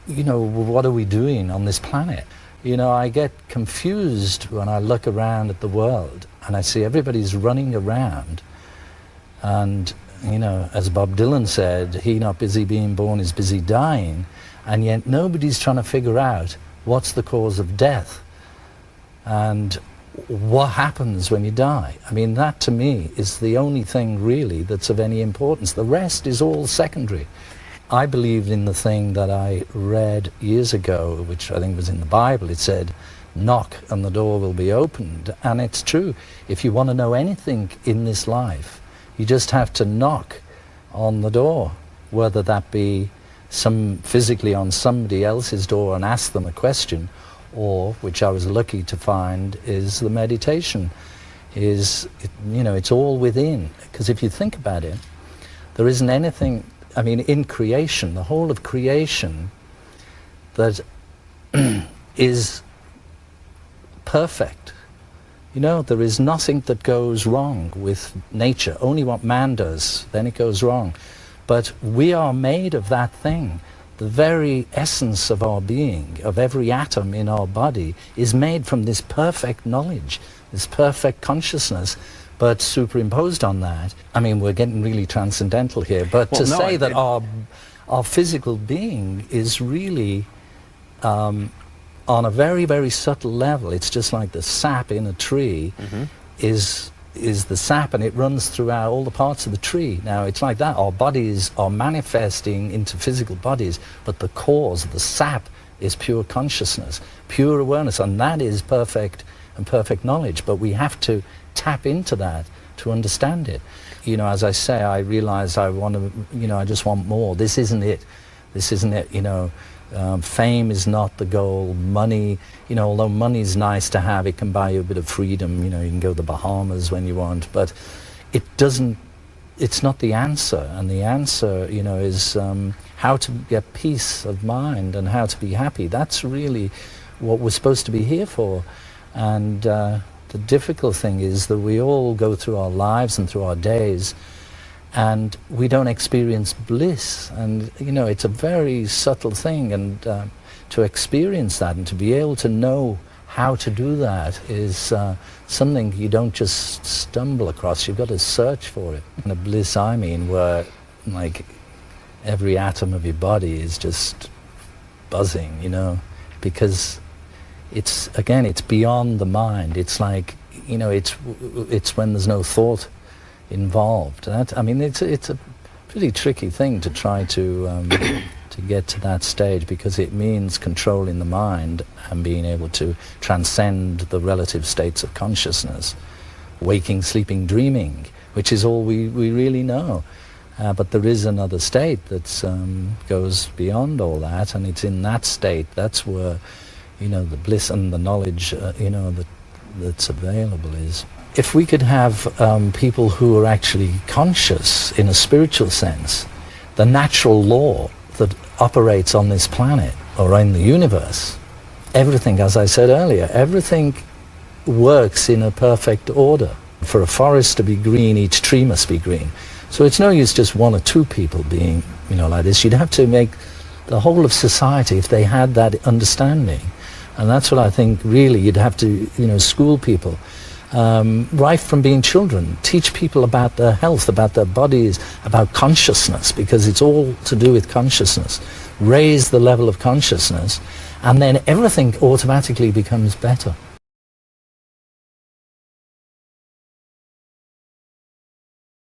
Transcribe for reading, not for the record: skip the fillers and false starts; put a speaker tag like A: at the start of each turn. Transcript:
A: what are we doing on this planet? I get confused when I look around at the world and I see everybody's running around and, as Bob Dylan said, he not busy being born is busy dying, and yet nobody's trying to figure out what's the cause of death and what happens when you die. I mean, that to me is the only thing really that's of any importance. The rest is all secondary. I believed in the thing that I read years ago, which I think was in the Bible. It said, knock and the door will be opened. And it's true. If you want to know anything in this life, you just have to knock on the door, whether that be physically on somebody else's door and ask them a question, or, which I was lucky to find, is the meditation. It's all within. Because if you think about it, there isn't anything, in creation, the whole of creation, that is perfect. There is nothing that goes wrong with nature. Only what man does, then it goes wrong. But we are made of that thing. The very essence of our being, of every atom in our body, is made from this perfect knowledge, this perfect consciousness. But superimposed on that, we're getting really transcendental here, but that our physical being is really on a very, very subtle level. It's just like the sap in a tree is the sap, and it runs throughout all the parts of the tree. Now, it's like that. Our bodies are manifesting into physical bodies, but the cause, the sap, is pure consciousness, pure awareness, and that is perfect and perfect knowledge. But we have to tap into that to understand it. As I say, I realize I want to, I just want more. This isn't it. Fame is not the goal. Money, although money's nice to have, it can buy you a bit of freedom. You can go to the Bahamas when you want, but it's not the answer. And the answer, is how to get peace of mind and how to be happy. That's really what we're supposed to be here for. And the difficult thing is that we all go through our lives and through our days and we don't experience bliss. And, it's a very subtle thing, and to experience that and to be able to know how to do that is something you don't just stumble across. You've got to search for it. And a bliss, where, like, every atom of your body is just buzzing, because it's beyond the mind. It's like, it's when there's no thought involved. It's a pretty tricky thing to try to get to that stage, because it means controlling the mind and being able to transcend the relative states of consciousness, waking, sleeping, dreaming, which is all we really know. But there is another state that goes beyond all that, and it's in that state, that's where the bliss and the knowledge that's available is. If we could have people who are actually conscious in a spiritual sense, the natural law that operates on this planet or in the universe, everything, as I said earlier, everything works in a perfect order. For a forest to be green, each tree must be green. So it's no use just one or two people being, like this. You'd have to make the whole of society, if they had that understanding. And that's what I think really you'd have to, school people. Right from being children, teach people about their health, about their bodies, about consciousness, because it's all to do with consciousness. Raise the level of consciousness, and then everything automatically becomes better.